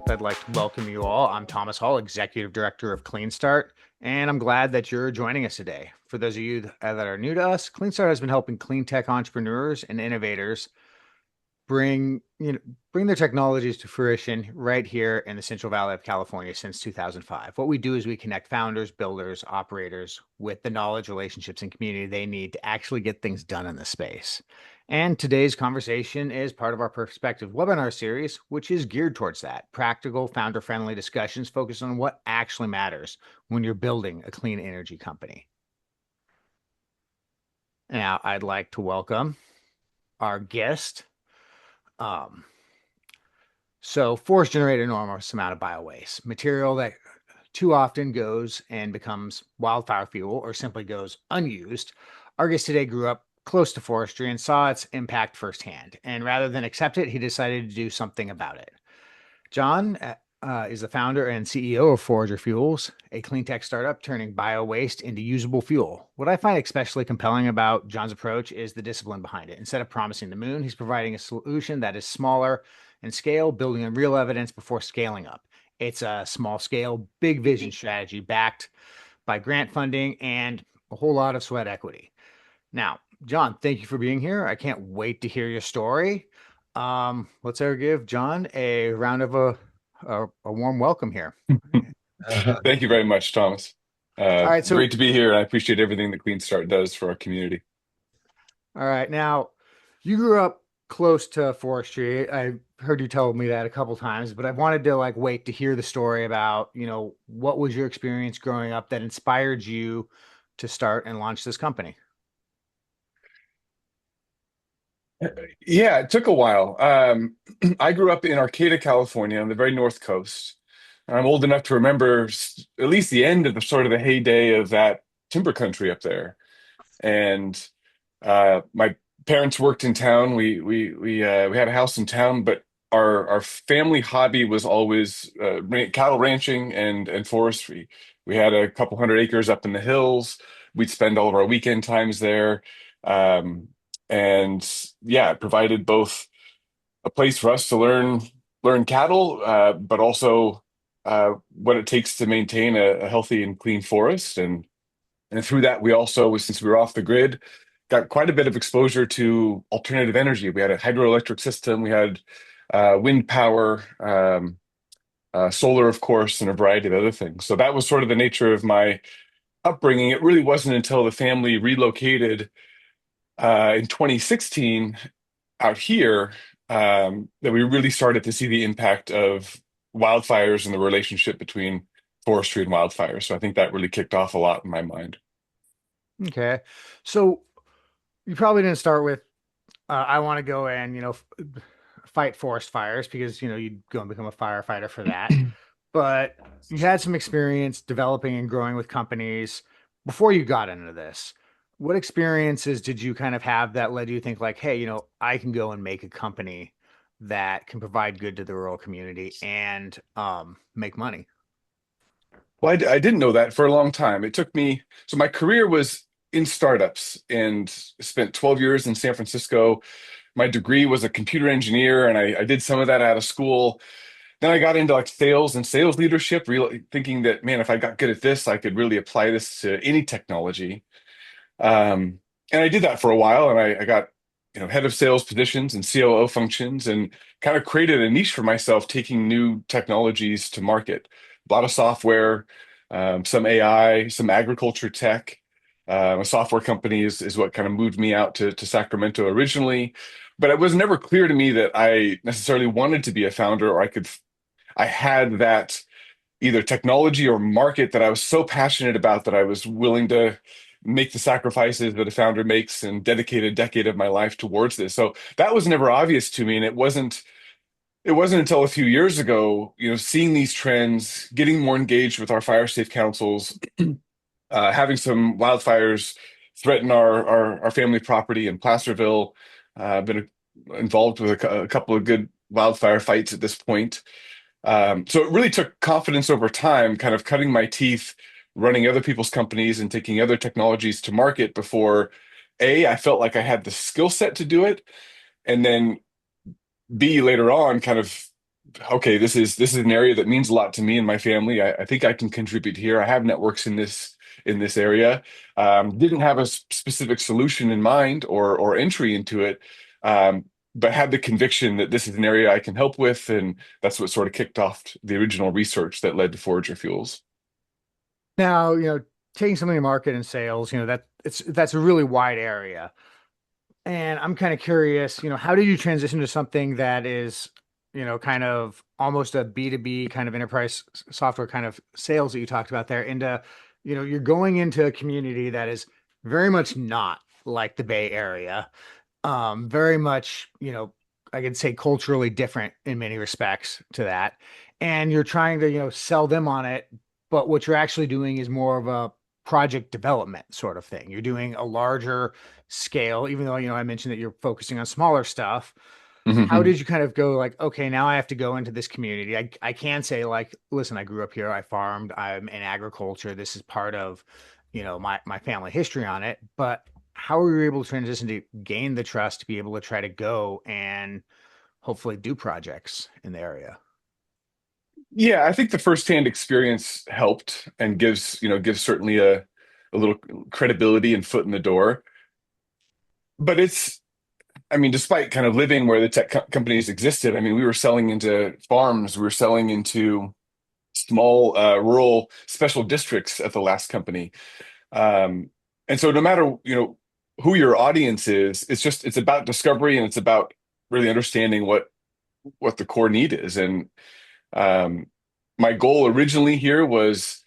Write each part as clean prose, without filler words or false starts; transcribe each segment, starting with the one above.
I'd like to welcome you all. I'm Thomas Hall, Executive Director of CleanStart, and I'm glad that you're joining us today. For those of you that are new to us, CleanStart has been helping clean tech entrepreneurs and innovators bring bring their technologies to fruition right here in the Central Valley of California since 2005. What we do is we connect founders, builders, operators with the knowledge, relationships, and community they need to actually get things done in the space. And today's conversation is part of our Perspective webinar series, which is geared towards that. Practical, founder-friendly discussions focused on what actually matters when you're building a clean energy company. Now, I'd like to welcome our guest. So forests generate an enormous amount of bio-waste, material that too often goes and becomes wildfire fuel or simply goes unused. Our guest today grew up close to forestry and saw its impact firsthand. And rather than accept it, he decided to do something about it. John is the founder and CEO of Forager Fuels, a clean tech startup turning bio-waste into usable fuel. What I find especially compelling about John's approach is the discipline behind it. Instead of promising the moon, he's providing a solution that is smaller in scale, building on real evidence before scaling up. It's a small scale, big vision strategy backed by grant funding and a whole lot of sweat equity. Now, John, thank you for being here. I can't wait to hear your story. Let's ever give John a round of a warm welcome here. Thank you very much, Thomas. All right, so Great to be here, and I appreciate everything that CleanStart does for our community. all right, now you grew up close to forestry. I heard you tell me that a couple times, but I wanted to wait to hear the story about, what was your experience growing up that inspired you to start and launch this company? Yeah, it took a while. I grew up in Arcata, California, on the very north coast. I'm old enough to remember at least the end of the sort of the heyday of that timber country up there. And my parents worked in town. We had a house in town, but our family hobby was always cattle ranching and forestry. We had a couple hundred acres up in the hills. We'd spend all of our weekend times there. Um, and yeah, it provided both a place for us to learn cattle, but also what it takes to maintain a healthy and clean forest. And through that, we also, since we were off the grid, got quite a bit of exposure to alternative energy. We had a hydroelectric system, we had wind power, solar, of course, and a variety of other things. So that was sort of the nature of my upbringing. It really wasn't until the family relocated in 2016 out here that we really started to see the impact of wildfires and the relationship between forestry and wildfires. So I think that really kicked off a lot in my mind. Okay. So you probably didn't start with, I want to go and, fight forest fires because, you'd go and become a firefighter for that. But you had some experience developing and growing with companies before you got into this. What experiences did you kind of have that led you to think like, hey, I can go and make a company that can provide good to the rural community and make money? Well, I didn't know that for a long time. It took me, so my career was in startups and spent 12 years in San Francisco. My degree was a computer engineer, and I did some of that out of school. Then I got into like sales and sales leadership, really thinking that, man, if I got good at this, I could really apply this to any technology. And I did that for a while, and I got, head of sales positions and COO functions, and kind of created a niche for myself, taking new technologies to market. A lot of software, some AI, some agriculture tech. A software company is what kind of moved me out to Sacramento originally. But it was never clear to me that I necessarily wanted to be a founder, or I had that either technology or market that I was so passionate about that I was willing to make the sacrifices that a founder makes and dedicate a decade of my life towards this. So that was never obvious to me, and it wasn't until a few years ago, seeing these trends, getting more engaged with our fire safe councils, having some wildfires threaten our family property in Placerville. Been involved with a couple of good wildfire fights at this point. So it really took confidence over time, kind of cutting my teeth, running other people's companies and taking other technologies to market before I felt like I had the skill set to do it. And then B, later on, kind of okay, this is an area that means a lot to me and my family. I think I can contribute here. I have networks in this area. Didn't have a specific solution in mind or entry into it, but had the conviction that this is an area I can help with, and that's what sort of kicked off the original research that led to Forager Fuels. Now, taking something to market and sales, that's a really wide area. And I'm kind of curious, how did you transition to something that is, kind of almost a B2B kind of enterprise software kind of sales that you talked about there into, you're going into a community that is very much not like the Bay Area. Very much, I could say culturally different in many respects to that. And you're trying to, sell them on it, but what you're actually doing is more of a project development sort of thing. You're doing a larger scale, even though, I mentioned that you're focusing on smaller stuff. How Mhm. did you kind of go like, okay, now I have to go into this community? I can say like, listen, I grew up here, I farmed, I'm in agriculture. This is part of, my family history on it. But how were you able to transition to gain the trust to be able to try to go and hopefully do projects in the area? Yeah, I think the firsthand experience helped and gives certainly a little credibility and foot in the door. But I mean, despite kind of living where the tech companies existed, I mean, we were selling into farms, we were selling into small rural special districts at the last company. Um, and so no matter, who your audience is, it's about discovery and it's about really understanding what the core need is. And um, my goal originally here was,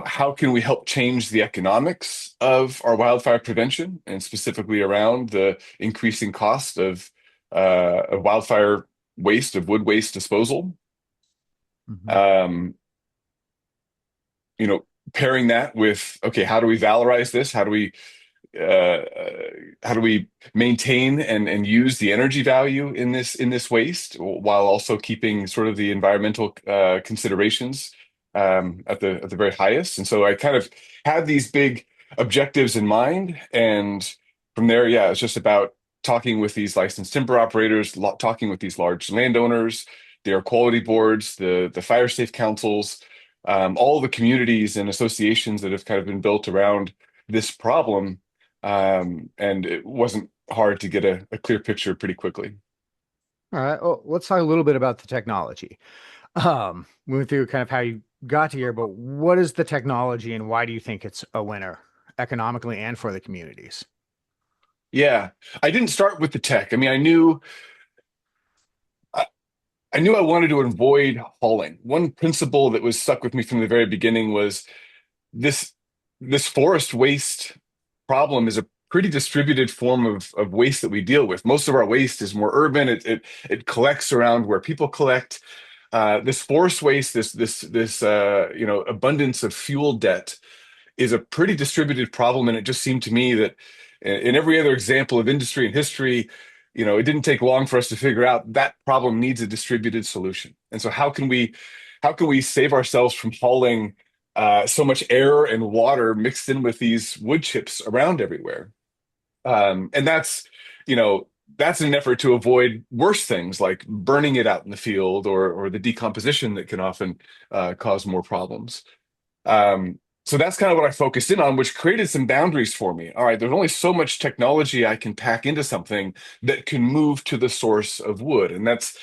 how can we help change the economics of our wildfire prevention and specifically around the increasing cost of wildfire waste, of wood waste disposal. Mhm. Um, Pairing that with, okay, how do we valorize this? Uh, how do we maintain and use the energy value in this waste while also keeping sort of the environmental considerations at the very highest? And so I kind of had these big objectives in mind, and from there, yeah, it's just about talking with these licensed timber operators, talking with these large landowners, their quality boards, the fire safe councils, all the communities and associations that have kind of been built around this problem, and it wasn't hard to get a clear picture pretty quickly. All right. Well, let's talk a little bit about the technology. We went through kind of how you got to here, but what is the technology and why do you think it's a winner economically and for the communities? Yeah, I didn't start with the tech. I mean, I, I knew I wanted to avoid hauling. One principle that was stuck with me from the very beginning was this this forest waste problem is a pretty distributed form of waste that we deal with. Most of our waste is more urban. It collects around where people collect. This forest waste, this abundance of fuel debt is a pretty distributed problem. And it just seemed to me that in every other example of industry and history, it didn't take long for us to figure out that problem needs a distributed solution. And so how can we save ourselves from hauling so much air and water mixed in with these wood chips around everywhere? And you know, that's an effort to avoid worse things like burning it out in the field or the decomposition that can often cause more problems. So that's kind of what I focused in on, which created some boundaries for me. All right, there's only so much technology I can pack into something that can move to the source of wood. And that's,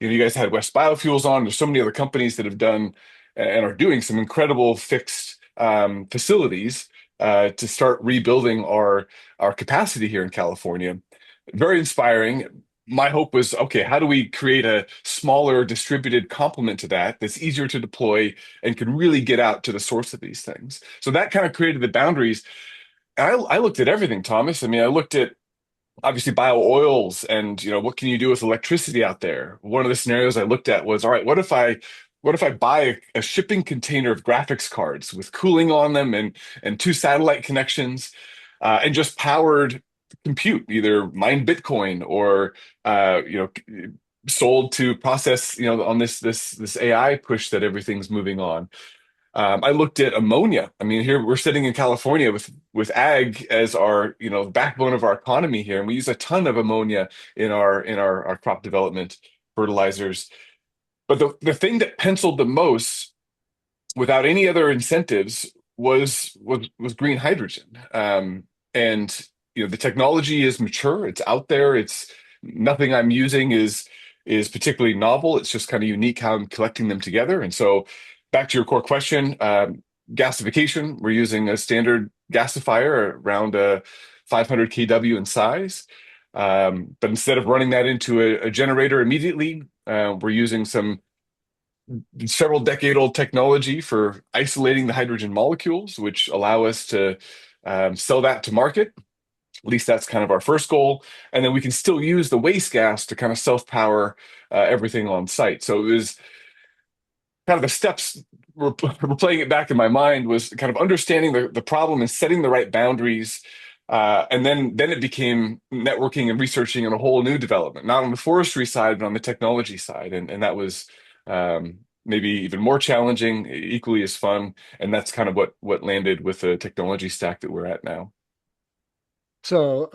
you guys had West Biofuels on. There's so many other companies that have done and are doing some incredible fixed facilities to start rebuilding our capacity here in California. Very inspiring. My hope was, okay, how do we create a smaller distributed complement to that that's easier to deploy and can really get out to the source of these things? So that kind of created the boundaries. And I looked at everything, Thomas. I mean, I looked at obviously bio oils and what can you do with electricity out there. One of the scenarios I looked at was, all right, what if I buy a shipping container of graphics cards with cooling on them and two satellite connections, and just powered compute, either mine Bitcoin or sold to process on this AI push that everything's moving on. I looked at ammonia. I mean, here we're sitting in California with ag as our, backbone of our economy here, and we use a ton of ammonia in our crop development fertilizers. But the thing that penciled the most without any other incentives was green hydrogen. And the technology is mature. It's out there. It's nothing I'm using is particularly novel. It's just kind of unique how I'm collecting them together. And so, back to your core question, gasification. We're using a standard gasifier around 500 kW in size. But instead of running that into a generator immediately, we're using some several decade old technology for isolating the hydrogen molecules, which allow us to sell that to market. At least that's kind of our first goal. And then we can still use the waste gas to kind of self power everything on site. So it was kind of the steps we're playing it back in my mind was kind of understanding the problem and setting the right boundaries. And then it became networking and researching and a whole new development, not on the forestry side, but on the technology side. And that was maybe even more challenging, equally as fun. And that's kind of what landed with the technology stack that we're at now. So,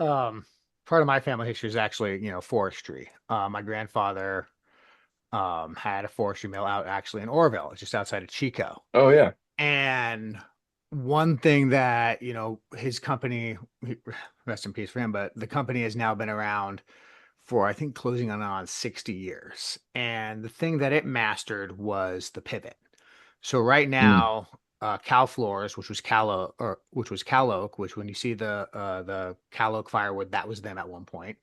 part of my family history is actually, forestry. My grandfather had a forestry mill out actually in Orville, just outside of Chico. Oh yeah. And one thing that, his company, rest in peace for him, but the company has now been around for, I think, closing on 60 years. And the thing that it mastered was the pivot. So right Mm, now, Cal Floors, which was Cal Oak, which when you see the Cal Oak firewood, that was them at one point,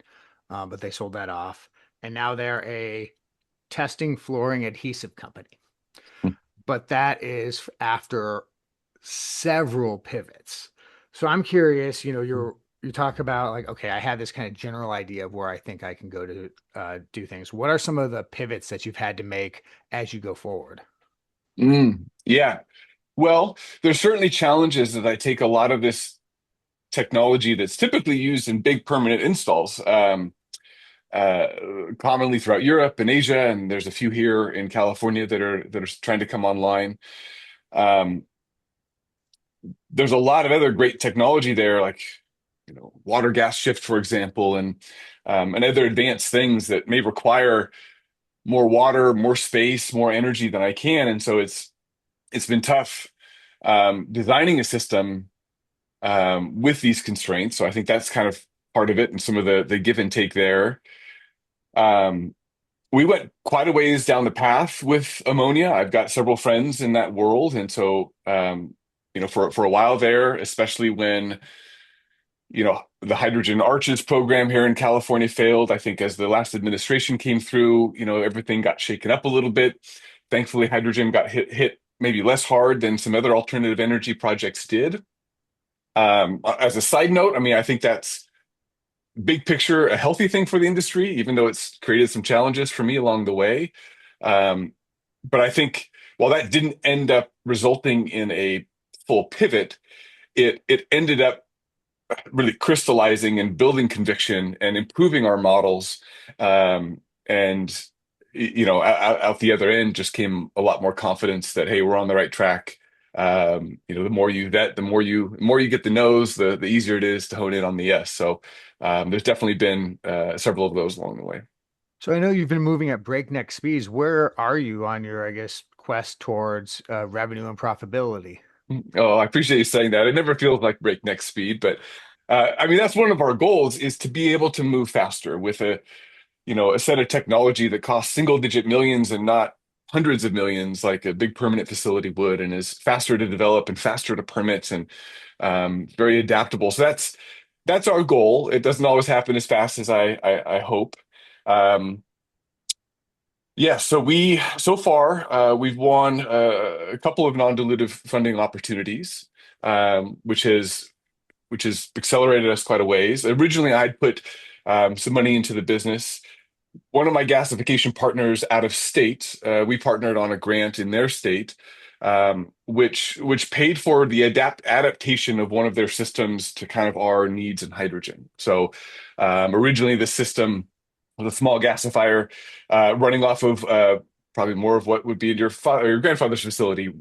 but they sold that off, and now they're a testing flooring adhesive company. But that is after several pivots. So I'm curious, you talk about like, okay, I have this kind of general idea of where I think I can go to do things. What are some of the pivots that you've had to make as you go forward? yeah. Well, there's certainly challenges that I take a lot of this technology that's typically used in big permanent installs, uh, commonly throughout Europe and Asia, and there's a few here in California that are trying to come online. Um, there's a lot of other great technology there, like water gas shift, for example, and other advanced things that may require more water, more space, more energy than I can, and so it's been tough designing a system with these constraints. So I think that's kind of part of it, and some of the give and take there. Um, we went quite a ways down the path with ammonia. I've got several friends in that world, and so for a while there, especially when the hydrogen arches program here in California failed. I think as the last administration came through, everything got shaken up a little bit. Thankfully, hydrogen got hit maybe less hard than some other alternative energy projects did. As a side note, I mean, I think that's big picture a healthy thing for the industry, even though it's created some challenges for me along the way. Um, but I think while that didn't end up resulting in a full pivot, it ended up really crystallizing and building conviction and improving our models. And out the other end just came a lot more confidence that hey, we're on the right track. The more you vet, the more you get the no's, the easier it is to hone in on the yes. So there's definitely been several of those along the way. So I know you've been moving at breakneck speeds. Where are you on your, I guess, quest towards revenue and profitability? Oh, I appreciate you saying that. It never feels like breakneck speed, but I mean that's one of our goals is to be able to move faster with a set of technology that costs single digit millions and not hundreds of millions like a big permanent facility would, and is faster to develop and faster to permit and very adaptable. So that's our goal. It doesn't always happen as fast as I hope. Um, yeah, so far we've won a couple of non-dilutive funding opportunities, which has accelerated us quite a ways. Originally, I'd put some money into the business. One of my gasification partners out of state, we partnered on a grant in their state, which paid for the adaptation of one of their systems to kind of our needs in hydrogen. So originally, the system was a small gasifier running off of probably more of what would be in your grandfather's facility,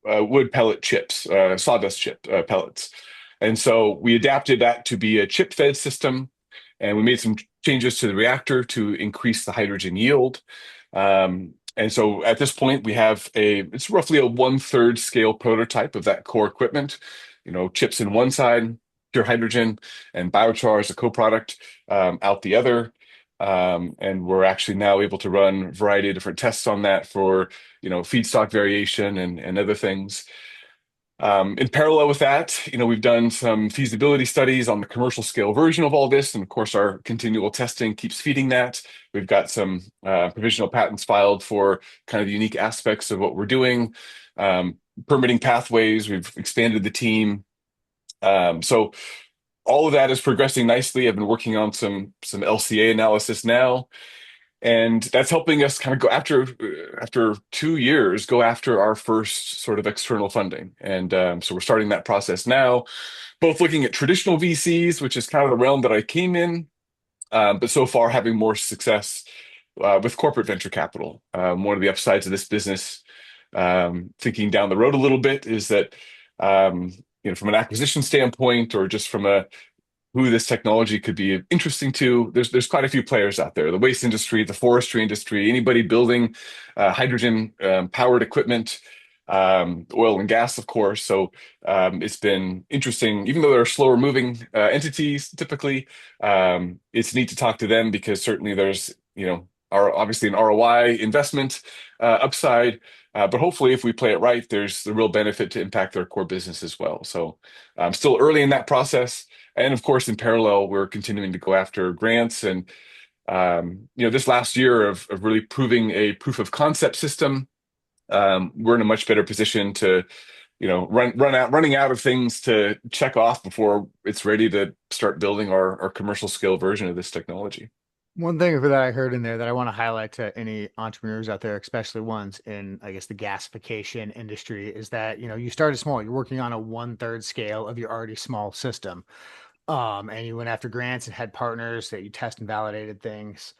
wood pellet chips, sawdust chip pellets. And so we adapted that to be a chip fed system, and we made some changes to the reactor to increase the hydrogen yield. And so at this point, we have it's roughly a one-third scale prototype of that core equipment, chips in one side, pure hydrogen, and biochar as a co-product out the other. And we're actually now able to run a variety of different tests on that for, feedstock variation and other things. In parallel with that, we've done some feasibility studies on the commercial scale version of all this, and of course, our continual testing keeps feeding that. We've got some provisional patents filed for kind of the unique aspects of what we're doing, um, permitting pathways. We've expanded the team, so all of that is progressing nicely. I've been working on some LCA analysis now, and that's helping us kind of go after 2 years, go after our first sort of external funding. And so we're starting that process now, both looking at traditional VCs, which is kind of the realm that I came in, but so far having more success with corporate venture capital. One of the upsides of this business, thinking down the road a little bit, is that um, from an acquisition standpoint, or just from a who this technology could be interesting to. There's quite a few players out there: the waste industry, the forestry industry, anybody building hydrogen powered equipment, oil and gas, of course. So it's been interesting, even though they're slower moving entities typically. It's neat to talk to them because certainly there's obviously an ROI investment upside. But hopefully, if we play it right, there's the real benefit to impact their core business as well. So I'm still early in that process. And of course, in parallel, we're continuing to go after grants. And this last year of really proving a proof of concept system, we're in a much better position to, running out of things to check off before it's ready to start building our commercial scale version of this technology. One thing that I heard in there that I want to highlight to any entrepreneurs out there, especially ones in, I guess, the gasification industry, is that, you started small. You're working on a one-third scale of your already small system. And you went after grants and had partners that you test and validated things.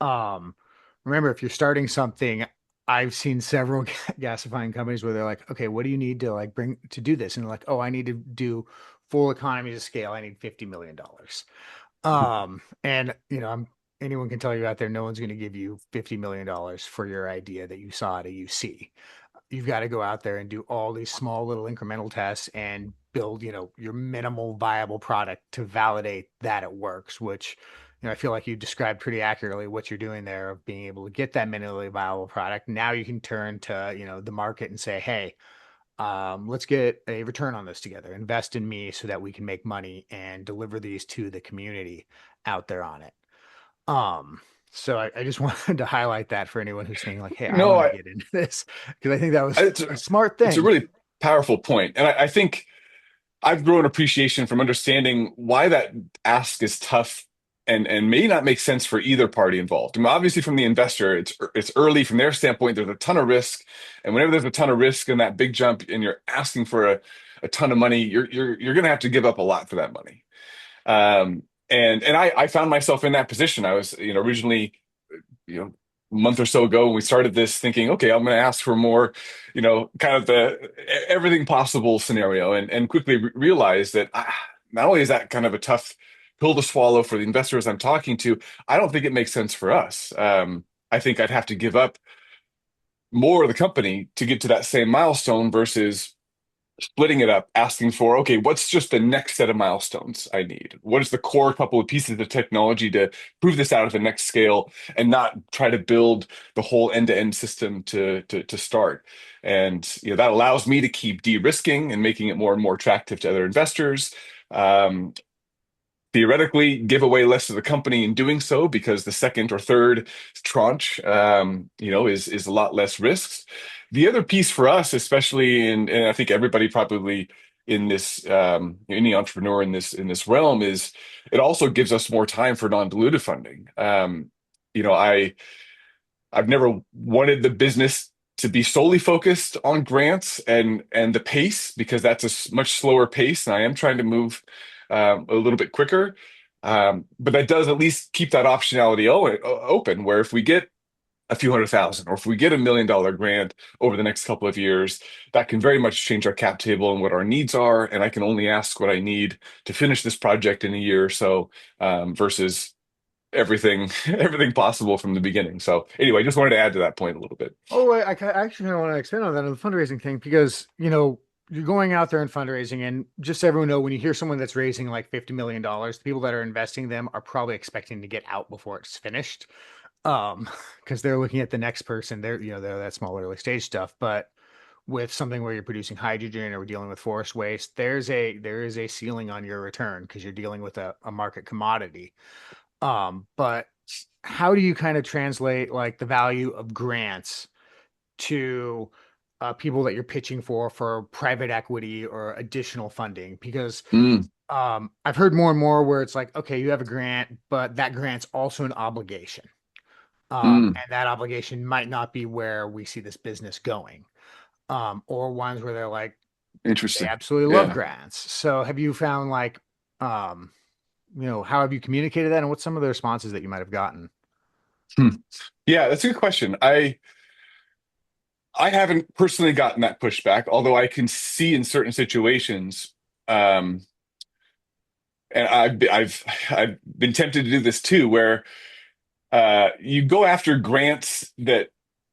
Um, Remember, if you're starting something, I've seen several gasifying companies where they're like, okay, what do you need to like bring to do this? And they're like, oh, I need to do full economies of scale. I need $50 million. And anyone can tell you out there, no one's going to give you $50 million for your idea that you saw at a UC. You've got to go out there and do all these small little incremental tests and build, your minimal viable product to validate that it works, which, I feel like you described pretty accurately what you're doing there of being able to get that minimally viable product. Now you can turn to, the market and say, hey, let's get a return on this together. Invest in me so that we can make money and deliver these to the community out there on it. Um, so I just wanted to highlight that for anyone who's thinking like, hey, I No, want to get into this because I think that was it's a smart it's a thing. really powerful point, and I think I've grown appreciation from understanding why that ask is tough and may not make sense for either party involved. I mean, obviously, from the investor, it's early from their standpoint. There's a ton of risk, and whenever there's a ton of risk in that big jump, and you're asking for a ton of money, you're going to have to give up a lot for that money. And I found myself in that position. I was originally a month or so ago when we started this, thinking, okay, I'm going to ask for more, kind of the everything possible scenario, and quickly realized that not only is that kind of a tough pill to swallow for the investors I'm talking to, I don't think it makes sense for us. I think I'd have to give up more of the company to get to that same milestone versus splitting it up, asking for, okay, what's just the next set of milestones I need? What is the core couple of pieces of technology to prove this out at the next scale and not try to build the whole end-to-end system to start? And that allows me to keep de-risking and making it more and more attractive to other investors. Um, Theoretically give away less of the company in doing so because the second or third tranche, is a lot less risks. The other piece for us, especially, and I think everybody probably in this, any entrepreneur in this realm, is it also gives us more time for non-dilutive funding. You know, I I've never wanted the business to be solely focused on grants and the pace because that's a much slower pace, and I am trying to move a little bit quicker. But that does at least keep that optionality open, where if we get a few hundred thousand, or if we get $1 million grant over the next couple of years, that can very much change our cap table and what our needs are, and I can only ask what I need to finish this project in a year or so, versus everything everything possible from the beginning. So anyway, just wanted to add to that point a little bit. Oh, I actually kind of want to expand on that on the fundraising thing because, you're going out there and fundraising, and just so everyone know, when you hear someone that's raising like $50 million, the people that are investing them are probably expecting to get out before it's finished. Because they're looking at the next person. They're that small early stage stuff. But with something where you're producing hydrogen or we're dealing with forest waste, there is a ceiling on your return because you're dealing with a market commodity. But how do you kind of translate like the value of grants to people that you're pitching for private equity or additional funding? Because Mm, I've heard more and more where it's like, okay, you have a grant, but that grant's also an obligation. mm, And that obligation might not be where we see this business going. Or ones where they're like, they interesting. absolutely love Yeah. grants. So have you found like, how have you communicated that and what's some of the responses that you might have gotten? Hmm. Yeah, that's a good question. I haven't personally gotten that pushback, although I can see in certain situations, um, and I've been tempted to do this too, where you go after grants that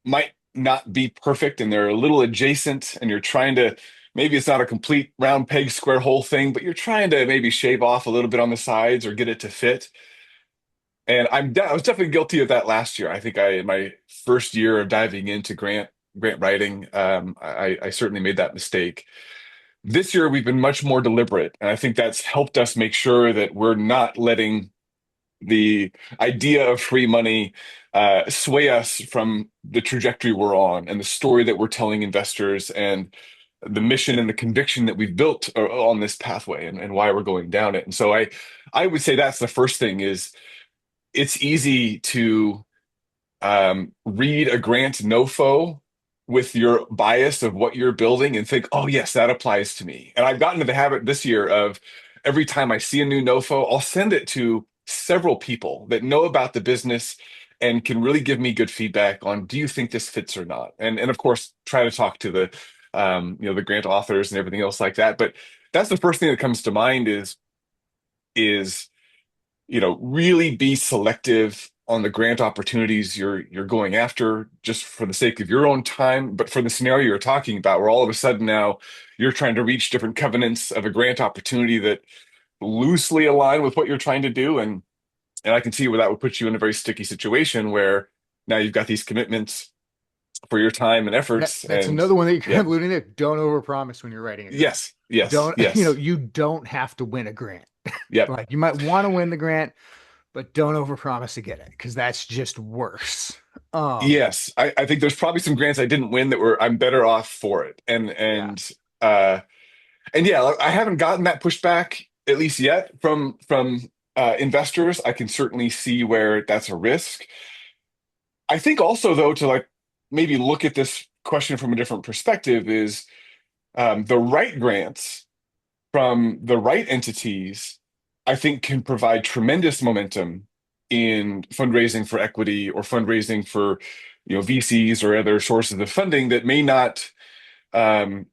might not be perfect and they're a little adjacent, and you're trying to, maybe it's not a complete round peg square hole thing, but you're trying to maybe shave off a little bit on the sides or get it to fit. And I was definitely guilty of that last year. I think in my first year of diving into grant writing, I certainly made that mistake. This year we've been much more deliberate, and I think that's helped us make sure that we're not letting the idea of free money sway us from the trajectory we're on and the story that we're telling investors and the mission and the conviction that we've built on this pathway, and why we're going down it. And so I would say that's the first thing is it's easy to read a grant nofo with your bias of what you're building and think, oh, yes, that applies to me. And I've gotten to the habit this year of every time I see a new nofo, I'll send it to several people that know about the business and can really give me good feedback on, do you think this fits or not? And of course, try to talk to the grant authors and everything else like that. But that's the first thing that comes to mind is really be selective on the grant opportunities you're going after, just for the sake of your own time. But for the scenario you're talking about, where all of a sudden now you're trying to reach different covenants of a grant opportunity that loosely align with what you're trying to do, and I can see where that would put you in a very sticky situation where now you've got these commitments for your time and efforts. That's And another one that you kind yeah, of alluding to. Don't overpromise when you're writing a grant. yes, yes, Don't, yes, you don't have to win a grant. yep. Like you might want to win the grant, but don't overpromise to get it because that's just worse. Um, Yes, I think there's probably some grants I didn't win that were I'm better off for it. yeah. Uh and yeah, I haven't gotten that pushback at least yet from investors. I can certainly see where that's a risk. I think also though, to like maybe look at this question from a different perspective is the right grants from the right entities, I think can provide tremendous momentum in fundraising for equity or fundraising for, VCs or other sources of funding that may not um,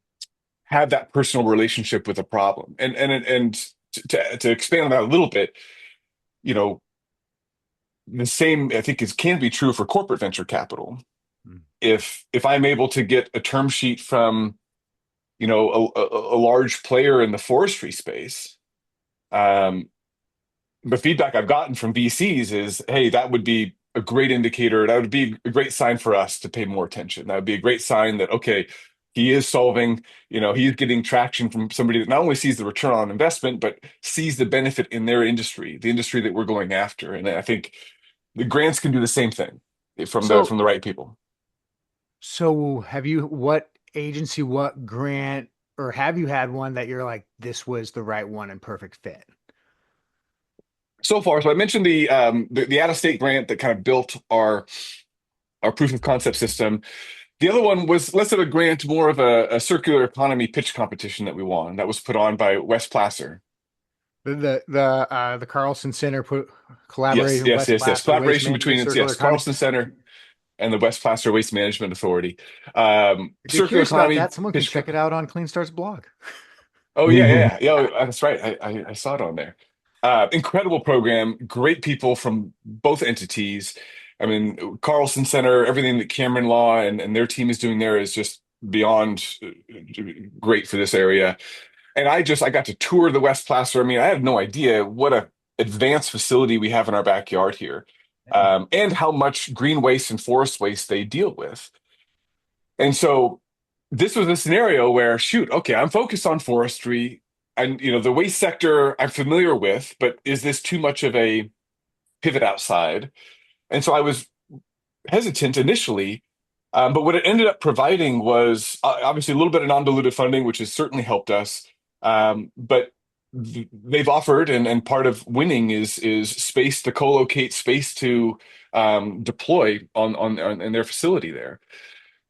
have that personal relationship with a problem. And to expand on that a little bit, you know, the same I think is can be true for corporate venture capital. If I'm able to get a term sheet from, a large player in the forestry space, um, the feedback I've gotten from VCs is, hey, that would be a great indicator. That would be a great sign for us to pay more attention. That would be a great sign that, okay, he is solving, he's getting traction from somebody that not only sees the return on investment, but sees the benefit in their industry, the industry that we're going after. And I think the grants can do the same thing from the So, from the right people. have you, what agency, what grant, or have you had one that you're like, this was the right one and perfect fit? So far, so I mentioned the out-of-state grant that kind of built our proof of concept system. The other one was less of a grant, more of a circular economy pitch competition that we won. That was put on by Wes Placer. The Carlson Center put Yes, collaborating with yes, West yes, yes. Placer, Waste Collaboration Management, between it's Circular yes, Economy. Carlson Center and the West Placer Waste Management Authority. If you're Circular curious about economy that, someone can pitch. check it out on CleanStart's blog. Oh yeah, yeah, yeah. Yeah, oh, that's right. I saw it on there. Incredible program, great people from both entities. I mean, Carlson Center, everything that Cameron Law and their team is doing there is just beyond great for this area. And I got to tour the West Placer. I mean, I had no idea what a advanced facility we have in our backyard here, Yeah. and how much green waste and forest waste they deal with. And so this was a scenario where, shoot, okay, I'm focused on forestry, and the waste sector I'm familiar with, but is this too much of a pivot outside? And so I was hesitant initially, but what it ended up providing was obviously a little bit of non-dilutive funding, which has certainly helped us. But they've offered, and part of winning is space to co-locate, space to deploy on in their facility there.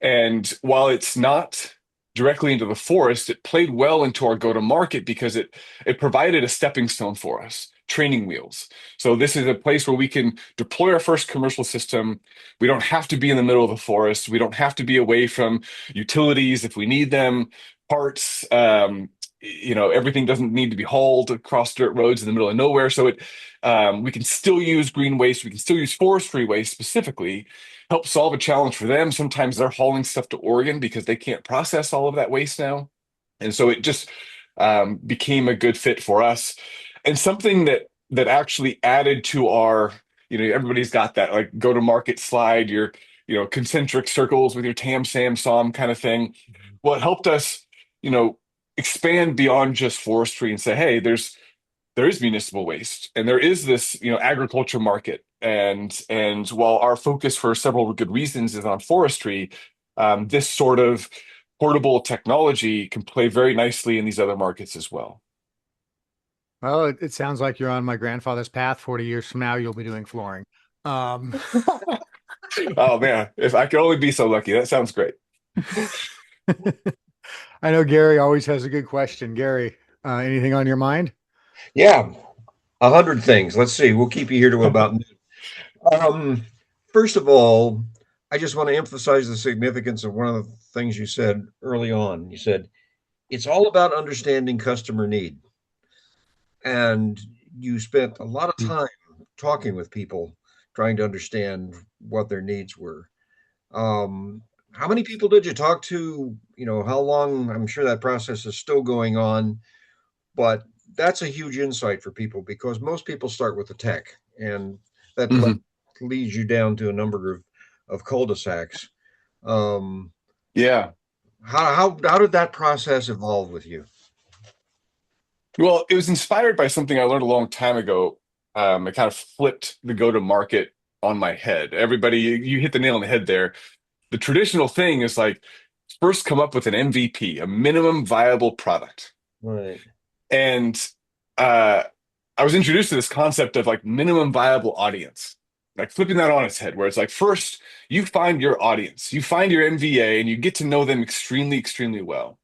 And while it's not directly into the forest, it played well into our go-to-market because it provided a stepping stone for us, training wheels. So this is a place where we can deploy our first commercial system. We don't have to be in the middle of the forest. We don't have to be away from utilities if we need them, parts. Everything doesn't need to be hauled across dirt roads in the middle of nowhere. So we can still use green waste. We can still use forestry waste specifically, help solve a challenge for them. Sometimes they're hauling stuff to Oregon because they can't process all of that waste now. And so it just became a good fit for us, and something that actually added to our, everybody's got that like go to market slide, your, concentric circles with your TAM, SAM, SOM kind of thing. Well, it helped us, you know, expand beyond just forestry and say, hey, there is municipal waste and there is this agriculture market, and while our focus for several good reasons is on forestry, this sort of portable technology can play very nicely in these other markets as well. Well, it sounds like you're on my grandfather's path. 40 years from now, you'll be doing flooring. Um, Oh man, if I could only be so lucky. That sounds great. I know Gary always has a good question. Gary, anything on your mind? Yeah, 100 things. Let's see. We'll keep you here to about noon. Um, First of all, I just want to emphasize the significance of one of the things you said early on. You said it's all about understanding customer need, and you spent a lot of time talking with people trying to understand what their needs were. How many people did you talk to? How long? I'm sure that process is still going on, but that's a huge insight for people because most people start with the tech, and that Mhm. leads you down to a number of cul-de-sacs. Um, Yeah. how did that process evolve with you? Well, it was inspired by something I learned a long time ago. It kind of flipped the go-to-market on my head. Everybody, you hit the nail on the head there. The traditional thing is like first come up with an MVP, a minimum viable product. Right. And uh, I was introduced to this concept of like minimum viable audience, like flipping that on its head, where it's like first you find your audience, you find your MVA, and you get to know them extremely, extremely well.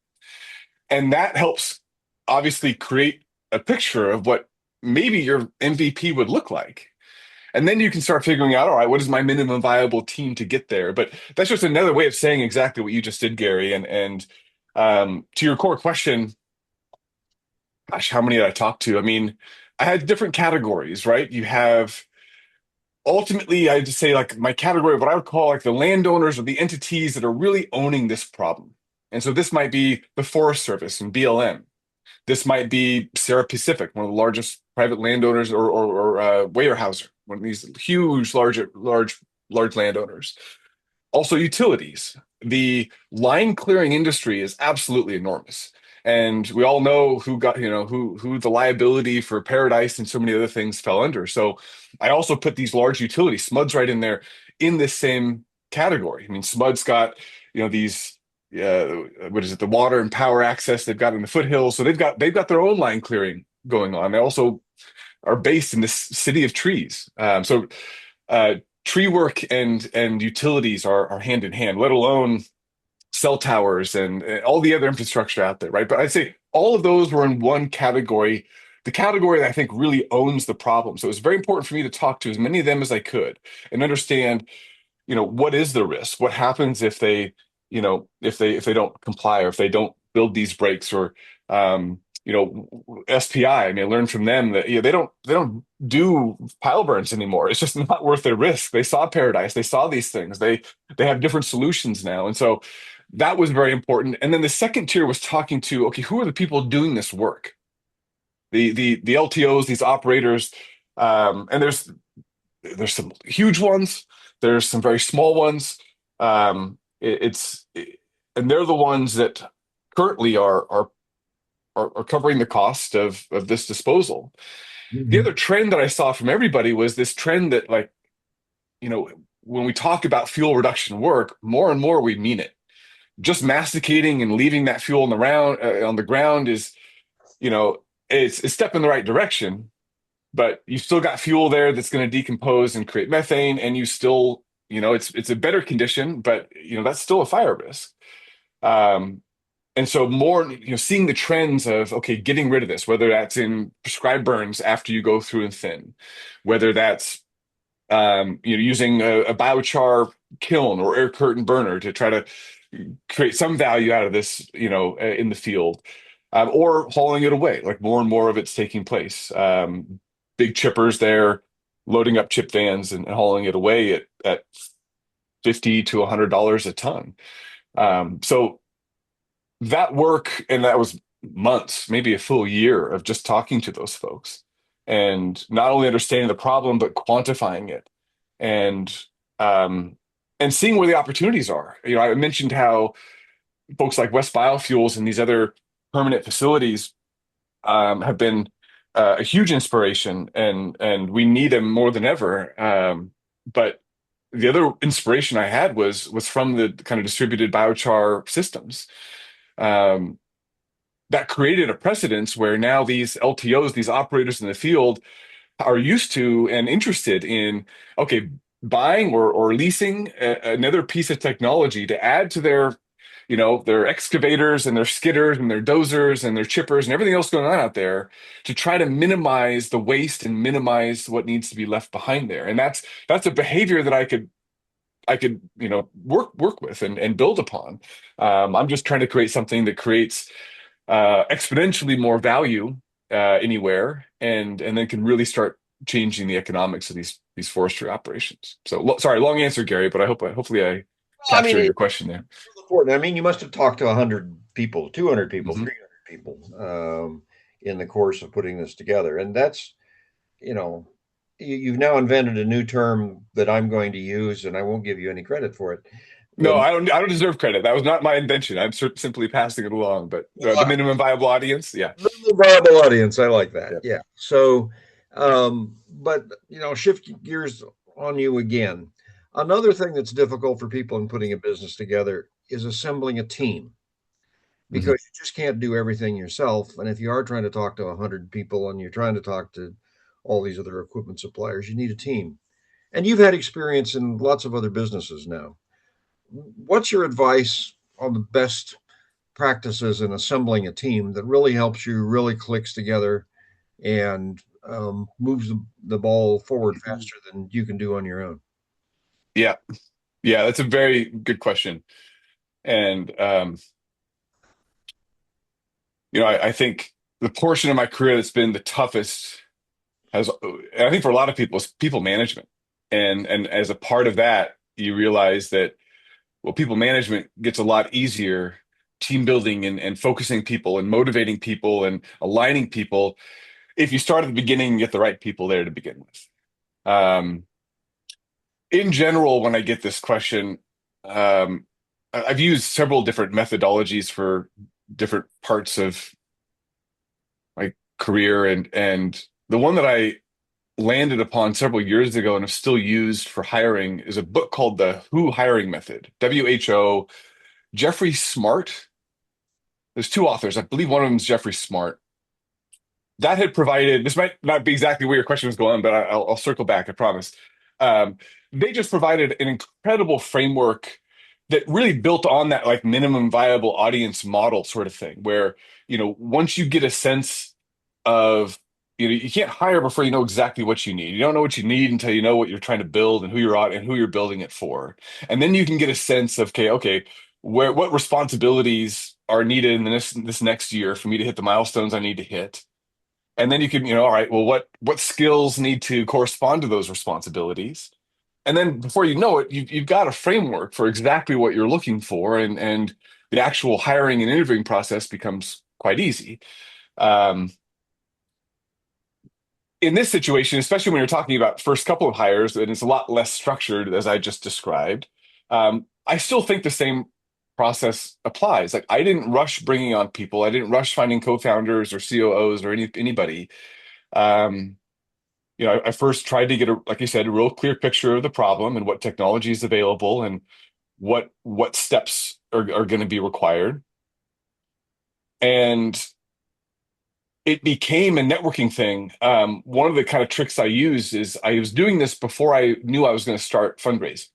And that helps obviously create a picture of what maybe your MVP would look like. And then you can start figuring out, all right, what is my minimum viable team to get there? But that's just another way of saying exactly what you just did, Gary. And to your core question, gosh, how many did I talk to? I mean, I had different categories, right? You have ultimately, I just say like my category of what I would call like the landowners or the entities that are really owning this problem. And so this might be the Forest Service and BLM. This might be Sarah Pacific, one of the largest private landowners, or Weyerhaeuser, one of these huge, large landowners. Also, utilities. The line clearing industry is absolutely enormous. And we all know who got, who the liability for Paradise and so many other things fell under. So I also put these large utilities, SMUD's right in there in this same category. I mean, SMUD's got, these what is it, the water and power access they've got in the foothills. So they've got their own line clearing going on. They also are based in this city of trees. So tree work and utilities are hand in hand, let alone cell towers and all the other infrastructure out there, right? But I'd say all of those were in one category, the category that I think really owns the problem. So it was very important for me to talk to as many of them as I could and understand, what is the risk? What happens if they, if they don't comply or if they don't build these breaks or SPI. I mean, I learned from them that they don't do pile burns anymore. It's just not worth their risk. They saw paradise. They saw these things. They have different solutions now, and so that was very important. And then the second tier was talking to, okay, who are the people doing this work? The LTOs, these operators, and there's some huge ones. There's some very small ones. And they're the ones that currently are covering the cost of this disposal. The Mhm. other trend that I saw from everybody was this trend that, like, when we talk about fuel reduction work, more and more we mean it. Just masticating and leaving that fuel on the ground is, it's a step in the right direction, but you've still got fuel there that's going to decompose and create methane, and you still, it's a better condition, but that's still a fire risk. Um, and so more, seeing the trends of, okay, getting rid of this, whether that's in prescribed burns after you go through and thin, whether that's using a biochar kiln or air curtain burner to try to create some value out of this, in the field, or hauling it away. Like more and more of it's taking place. Big chippers there, loading up chip vans and hauling it away at $50 to $100 a ton. So that work, and that was months, maybe a full year of just talking to those folks and not only understanding the problem, but quantifying it and um, and seeing where the opportunities are. I mentioned how folks like West Biofuels and these other permanent facilities have been a huge inspiration, and we need them more than ever. But the other inspiration I had was from the kind of distributed biochar systems. Um, that created a precedence where now these LTOs, these operators in the field, are used to and interested in, okay, buying or leasing another piece of technology to add to their excavators and their skidders and their dozers and their chippers and everything else going on out there, to try to minimize the waste and minimize what needs to be left behind there. And that's a behavior that I could work with and build upon. I'm just trying to create something that creates exponentially more value anywhere, and then can really start changing the economics of these forestry operations. So sorry, long answer, Gary, but hopefully I Well, I mean, captured it's your question there. important. I mean, you must have talked to 100 people, 200 people, Hmm. 300 people in the course of putting this together. And that's, you know, you've now invented a new term that I'm going to use, and I won't give you any credit for it. No, The I don't deserve credit. That was not my invention. I'm simply passing it along. But the minimum viable audience, yeah, minimum viable audience. I like that. yeah. Yeah. So, but shift gears on you again. Another thing that's difficult for people in putting a business together is assembling a team, Hmm. because you just can't do everything yourself. And if you are trying to talk to 100 people and you're trying to talk to all these other equipment suppliers, you need a team. And you've had experience in lots of other businesses now. What's your advice on the best practices in assembling a team that really helps you, really clicks together, and moves the ball forward faster than you can do on your own? Yeah, yeah, that's a very good question. And I think the portion of my career that's been the toughest has, and I think for a lot of people, is people management. And as a part of that, you realize that, well, people management gets a lot easier, team building and focusing people and motivating people and aligning people, if you start at the beginning and get the right people there to begin with. In general, when I get this question, um, I've used several different methodologies for different parts of my career, and the one that I landed upon several years ago and have still used for hiring is a book called The Who Hiring Method, WHO. Jeffrey Smart. There's two authors. I believe one of them is Jeffrey Smart. That had provided, this might not be exactly where your question was going, but I'll circle back, I promise. Um, they just provided an incredible framework that really built on that, like, minimum viable audience model sort of thing, where, once you get a sense of, you can't hire before you know exactly what you need. You don't know what you need until you know what you're trying to build and who you're on and who you're building it for. And then you can get a sense of, okay, what responsibilities are needed in this next year for me to hit the milestones I need to hit. And then you can, all right, well, what skills need to correspond to those responsibilities? And then before you know it, you've got a framework for exactly what you're looking for, and the actual hiring and interviewing process becomes quite easy. Um, in this situation, especially when you're talking about first couple of hires, and it's a lot less structured as I just described, I still think the same process applies. Like I didn't rush bringing on people. I didn't rush finding co-founders or COOs or anybody. Um, I first tried to get like you said, a real clear picture of the problem and what technology is available and what steps are going to be required. And it became a networking thing. One of the kind of tricks I used is I was doing this before I knew I was going to start fundraising.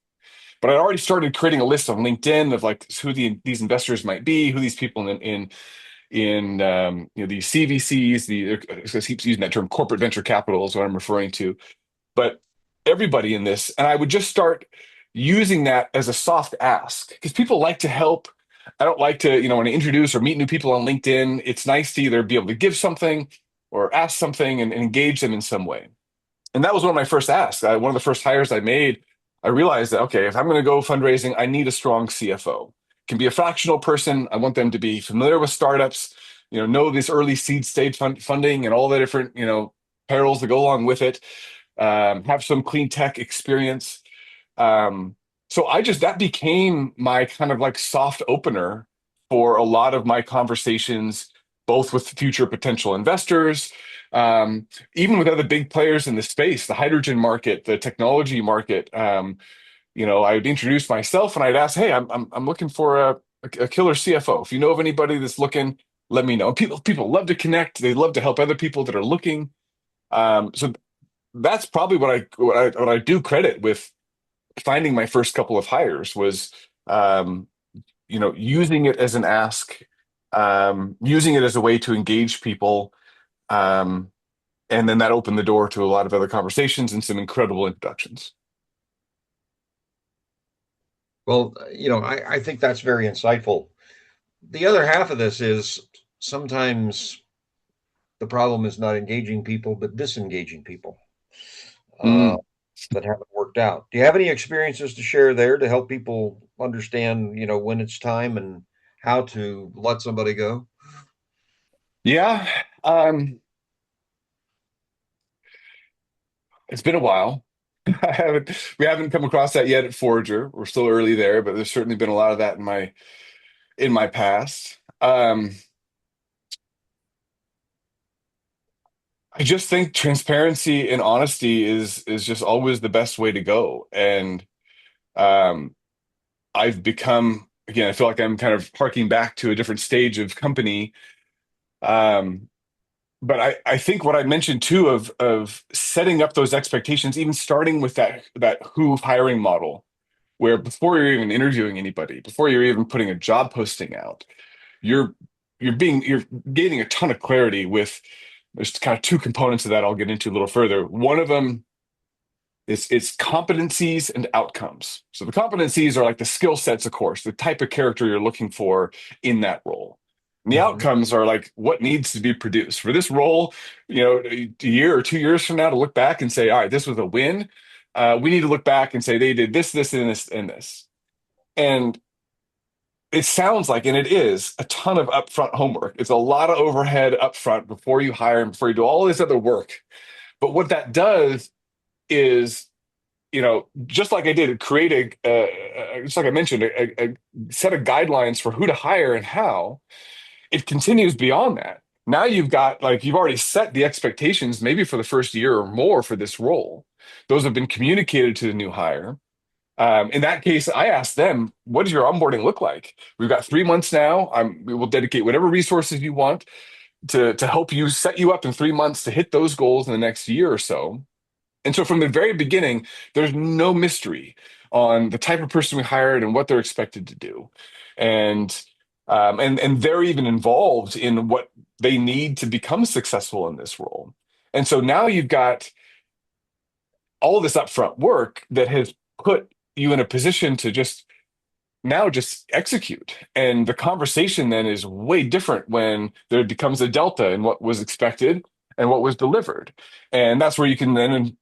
But I already started creating a list on LinkedIn of like who these investors might be, who these people in these CVCs, I keep using that term, corporate venture capital is what I'm referring to. But everybody in this, and I would just start using that as a soft ask because people like to help. I don't like to, when I introduce or meet new people on LinkedIn, it's nice to either be able to give something or ask something and engage them in some way. And that was one of my first asks. One of the first hires I made, I realized that, okay, if I'm going to go fundraising, I need a strong CFO. It can be a fractional person. I want them to be familiar with startups, know this early seed stage funding and all the different, perils that go along with it, have some clean tech experience. So that became my kind of like soft opener for a lot of my conversations, both with future potential investors, even with other big players in the space, the hydrogen market, the technology market. I would introduce myself and I'd ask, "Hey, I'm looking for a killer CFO. If you know of anybody that's looking, let me know." And people love to connect. They love to help other people that are looking. So that's probably what I do credit with finding my first couple of hires was using it as an ask, using it as a way to engage people, um, and then that opened the door to a lot of other conversations and some incredible introductions. Well, I think that's very insightful. The other half of this is sometimes the problem is not engaging people, but disengaging people uh, Mm. that haven't worked out. Do you have any experiences to share there to help people understand, when it's time and how to let somebody go? Yeah, it's been a while. We haven't come across that yet at Forager. We're still early there, but there's certainly been a lot of that in my past. I just think transparency and honesty is just always the best way to go. And um, I've become, again, I feel like I'm kind of harking back to a different stage of company. Um, but I think what I mentioned too of setting up those expectations, even starting with that who hiring model, where before you're even interviewing anybody, before you're even putting a job posting out, you're you're gaining a ton of clarity with there's kind of two components of that I'll get into a little further. One of them it's competencies and outcomes. So the competencies are like the skill sets, of course, the type of character you're looking for in that role. And the Mhm. outcomes are like what needs to be produced for this role, a year or 2 years from now to look back and say, all right, this was a win. We need to look back and say they did this, this, and this, and this. And it sounds like, and it is, a ton of upfront homework. It's a lot of overhead upfront before you hire and before you do all this other work. But what that does is just like I did, create just like I mentioned, a set of guidelines for who to hire and how. It continues beyond that. Now you've already set the expectations, maybe for the first year or more for this role. Those have been communicated to the new hire. In that case, I asked them, "What does your onboarding look like? We've got 3 months now. We will dedicate whatever resources you want to help you set you up in 3 months to hit those goals in the next year or so." And so from the very beginning, there's no mystery on the type of person we hired and what they're expected to do. And and they're even involved in what they need to become successful in this role. And so now you've got all of this upfront work that has put you in a position to just now just execute. And the conversation then is way different when there becomes a delta in what was expected and what was delivered. And that's where you can then,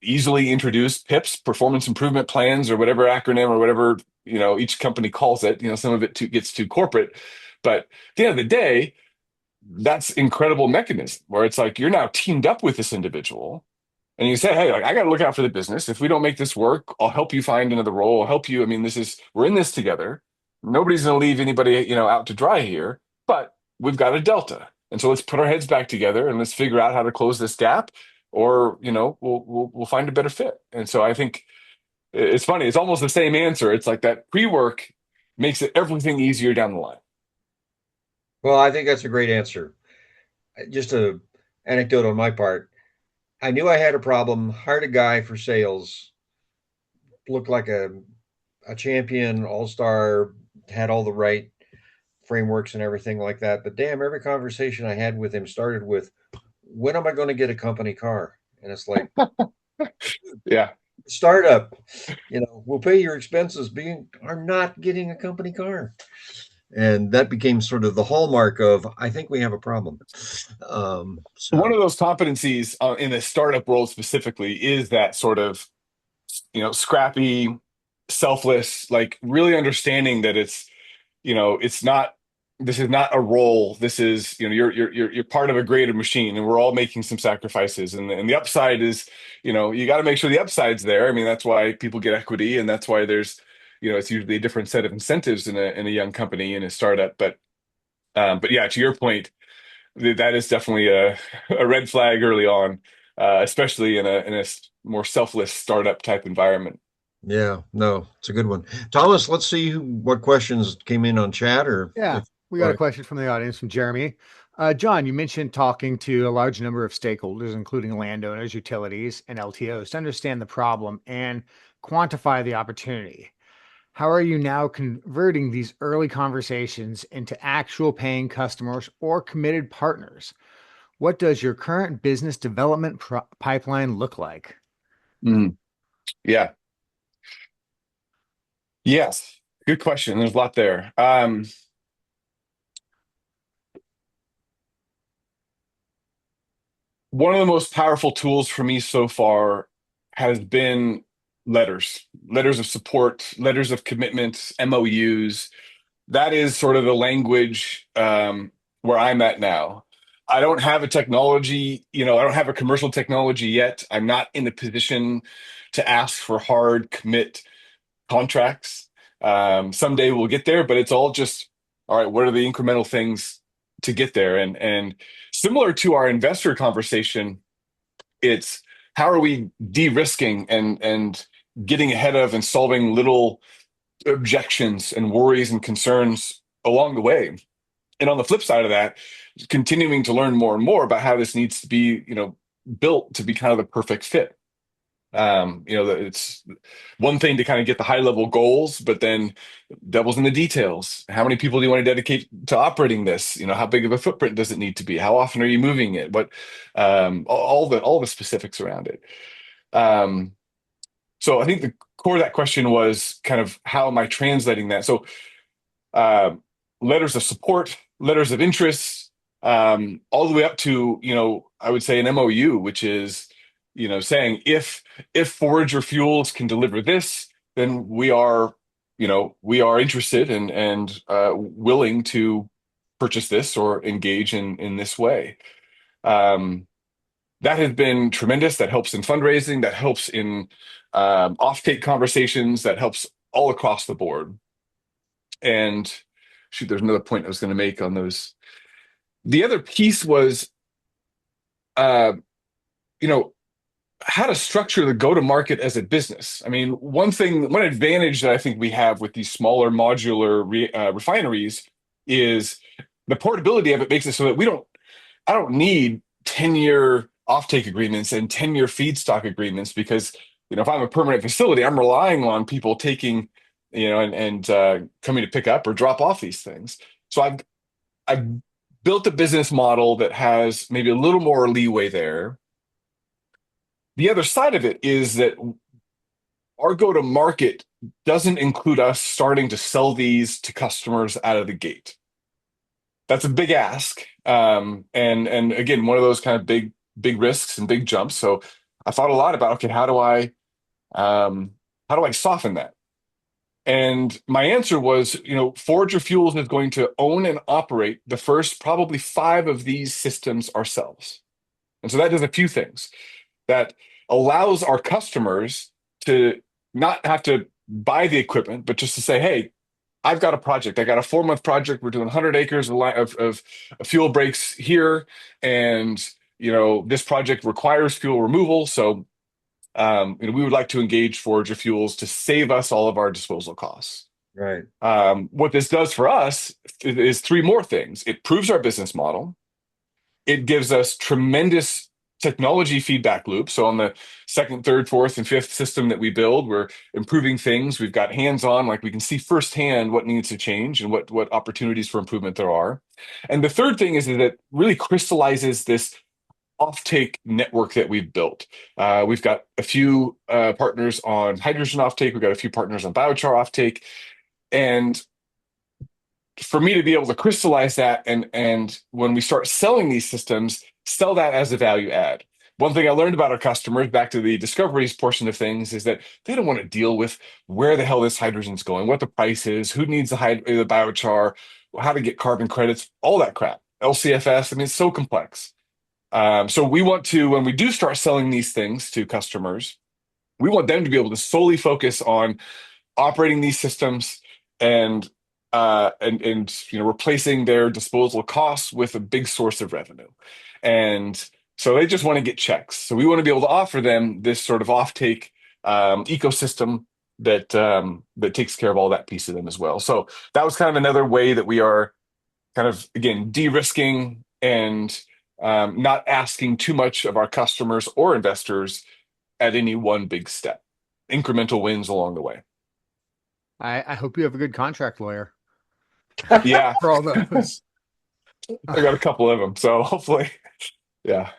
easily introduce PIPs, performance improvement plans, or whatever acronym or whatever, each company calls it. Some of it gets too corporate. But at the end of the day, that's incredible mechanism where it's like you're now teamed up with this individual and you say, hey, like, I got to look out for the business. If we don't make this work, I'll help you find another role. I'll help you. I mean, we're in this together. Nobody's going to leave anybody, out to dry here, but we've got a delta. And so let's put our heads back together and let's figure out how to close this gap, or, we'll find a better fit. And so I think it's funny. It's almost the same answer. It's like that pre-work makes it everything easier down the line. Well, I think that's a great answer. Just a anecdote on my part. I knew I had a problem, hired a guy for sales, looked like a champion, all-star, had all the right frameworks and everything like that. But damn, every conversation I had with him started with, when am I going to get a company car? And it's like, Yeah. startup, we'll pay your expenses, being are not getting a company car. And that became sort of the hallmark of, I think we have a problem. One So of those competencies in the startup world specifically is that sort of, scrappy, selfless, like really understanding that it's not, this is not a role. This is, you're part of a greater machine, and we're all making some sacrifices. And the upside is, you got to make sure the upside's there. I mean, that's why people get equity, and that's why there's, it's usually a different set of incentives in a young company, in a startup. But yeah, to your point, that is definitely a red flag early on, especially in a more selfless startup type environment. yeah, no, it's a good one. Thomas, let's see what questions came in on chat or Yeah, if we got a question from the audience from Jeremy. John, you mentioned talking to a large number of stakeholders, including landowners, utilities, and LTOs, to understand the problem and quantify the opportunity. How are you now converting these early conversations into actual paying customers or committed partners? What does your current business development pipeline look like? Mm, yeah. Yes. Good question. There's a lot there. One of the most powerful tools for me so far has been letters of support, letters of commitment, MOUs. That is sort of the language where I'm at now. I don't have a technology, I don't have a commercial technology yet. I'm not in the position to ask for hard commit contracts. Someday we'll get there, but it's all just, all right, what are the incremental things to get there? And similar to our investor conversation, it's how are we de-risking and getting ahead of and solving little objections and worries and concerns along the way. And on the flip side of that, continuing to learn more and more about how this needs to be, built to be kind of the perfect fit. It's one thing to kind of get the high level goals, but then devil's in the details. How many people do you want to dedicate to operating this? How big of a footprint does it need to be? How often are you moving it? What, all the specifics around it. Um, so I think the core of that question was kind of how am I translating that? So uh, letters of support, letters of interest, all the way up to, I would say an MOU, which is, saying if Forager Fuels can deliver this, then we are interested and willing to purchase this or engage in this way. Um, that has been tremendous. That helps in fundraising. That helps in offtake conversations. That helps all across the board. And shoot, there's another point I was going to make on those. The other piece was, uh, you know, how to structure the go-to-market as a business. I mean, one advantage that I think we have with these smaller modular refineries is the portability of it makes it so that I don't need 10-year offtake agreements and 10-year feedstock agreements because, if I'm a permanent facility, I'm relying on people taking, and coming to pick up or drop off these things. So I've built a business model that has maybe a little more leeway there. The other side of it is that our go-to-market doesn't include us starting to sell these to customers out of the gate. That's a big ask. And again, one of those kind of big risks and big jumps. So I thought a lot about, okay, how do I soften that? And my answer was, Forager Fuels is going to own and operate the first probably five of these systems ourselves. And so that does a few things. That allows our customers to not have to buy the equipment, but just to say, hey, I've got a project. I got a 4-month project. We're doing 100 acres of fuel breaks here. And, this project requires fuel removal. So, we would like to engage Forager Fuels to save us all of our disposal costs. Right. What this does for us is three more things. It proves our business model. It gives us tremendous technology feedback loop. So on the second, third, fourth, and fifth system that we build, we're improving things. We've got hands-on, like we can see firsthand what needs to change and what opportunities for improvement there are. And the third thing is that it really crystallizes this offtake network that we've built. We've got a few partners on hydrogen offtake. We've got a few partners on biochar offtake. And for me to be able to crystallize that and when we start selling these systems, sell that as a value add. One thing I learned about our customers, back to the discoveries portion of things, is that they don't want to deal with where the hell this hydrogen's going, what the price is, who needs the biochar, how to get carbon credits, all that crap. LCFS, I mean, it's so complex. So we want to, when we do start selling these things to customers, we want them to be able to solely focus on operating these systems and replacing their disposal costs with a big source of revenue. And so they just want to get checks. So we want to be able to offer them this sort of offtake ecosystem that takes care of all that piece of them as well. So that was kind of another way that we are kind of, again, de-risking and not asking too much of our customers or investors at any one big step. Incremental wins along the way. I hope you have a good contract lawyer Yeah, for all those. I got a couple of them, so hopefully, yeah.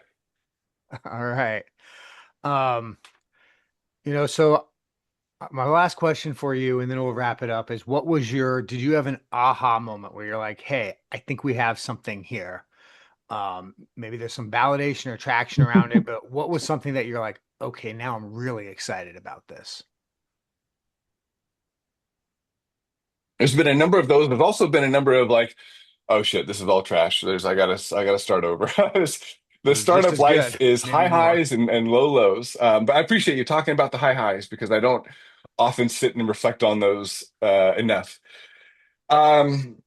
All right. Um, so my last question for you, and then we'll wrap it up, is did you have an aha moment where you're like, hey, I think we have something here? Maybe there's some validation or traction around it, but what was something that you're like, okay, now I'm really excited about this? There's been a number of those. There's also been a number of like, oh shit, this is all trash. I gotta start over. The It was just startup as life good, is maybe high more. highs and low lows. But I appreciate you talking about the high highs because I don't often sit and reflect on those enough. Um,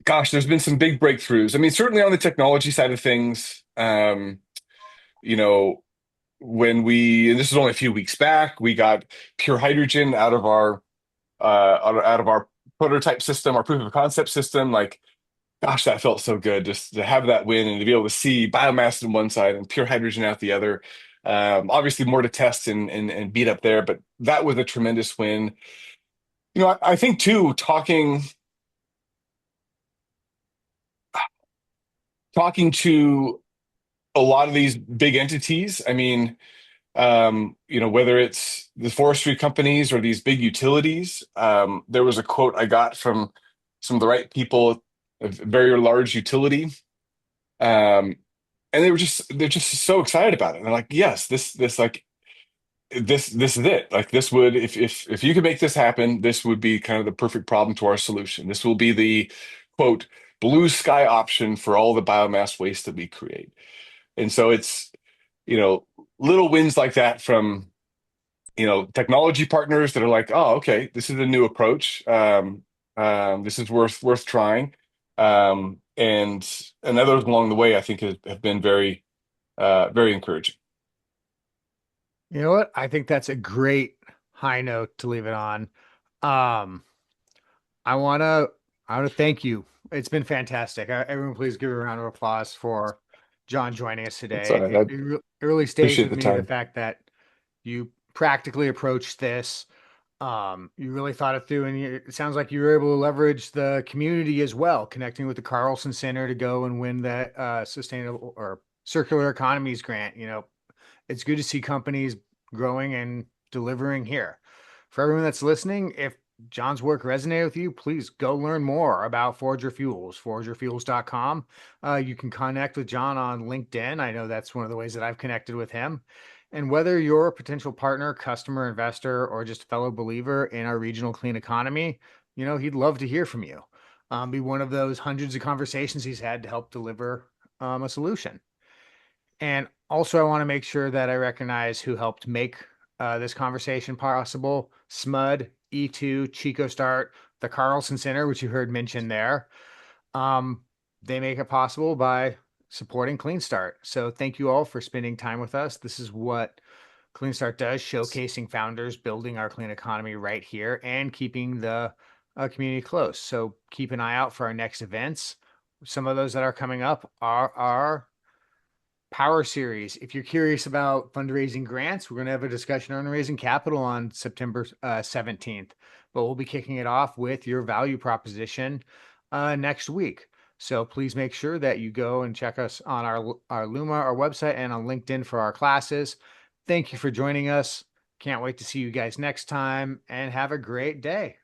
Gosh, there's been some big breakthroughs. I mean, certainly on the technology side of things, you know, and this was only a few weeks back, we got pure hydrogen out of our prototype system, our proof of concept system. Like, gosh, that felt so good just to have that win and to be able to see biomass on one side and pure hydrogen out the other. Obviously, more to test and beat up there, but that was a tremendous win. I think too, talking to a lot of these big entities. I mean, whether it's the forestry companies or these big utilities. There was a quote I got from some of the right people, a very large utility, um, and they're just so excited about it. They're like, yes, this is it. Like this would, if you could make this happen, this would be kind of the perfect problem to our solution. This will be the quote blue sky option for all the biomass waste that we create. And so it's you know little wins like that from technology partners that are like, oh, okay, this is a new approach. This is worth trying. And others along the way, I think have been very encouraging. You know what? I think that's a great high note to leave it on. Um, I wanna I wanna thank you. It's been fantastic. Everyone, please give a round of applause for John joining us It's all today. right. It, I it really stays appreciate with the me the time. fact that you practically approached this. You really thought it through, and it sounds like you were able to leverage the community as well, connecting with the Carlson Center to go and win that sustainable or circular economies grant. It's good to see companies growing and delivering here. For everyone that's listening, if John's work resonated with you, please go learn more about Forager Fuels, foragerfuels.com. You can connect with John on LinkedIn. I know that's one of the ways that I've connected with him. And whether you're a potential partner, customer, investor, or just a fellow believer in our regional clean economy, he'd love to hear from you. Be one of those hundreds of conversations he's had to help deliver a solution. And also, I want to make sure that I recognize who helped make this conversation possible. SMUD, E2, Chico Start, the Carlson Center, which you heard mentioned there. Um, they make it possible by supporting CleanStart. So thank you all for spending time with us. This is what CleanStart does, showcasing founders building our clean economy right here and keeping the community close. So keep an eye out for our next events. Some of those that are coming up are our Power Series. If you're curious about fundraising grants, we're going to have a discussion on raising capital on September 17th, but we'll be kicking it off with your value proposition next week. So please make sure that you go and check us on our Luma, our website, and on LinkedIn for our classes. Thank you for joining us. Can't wait to see you guys next time, and have a great day.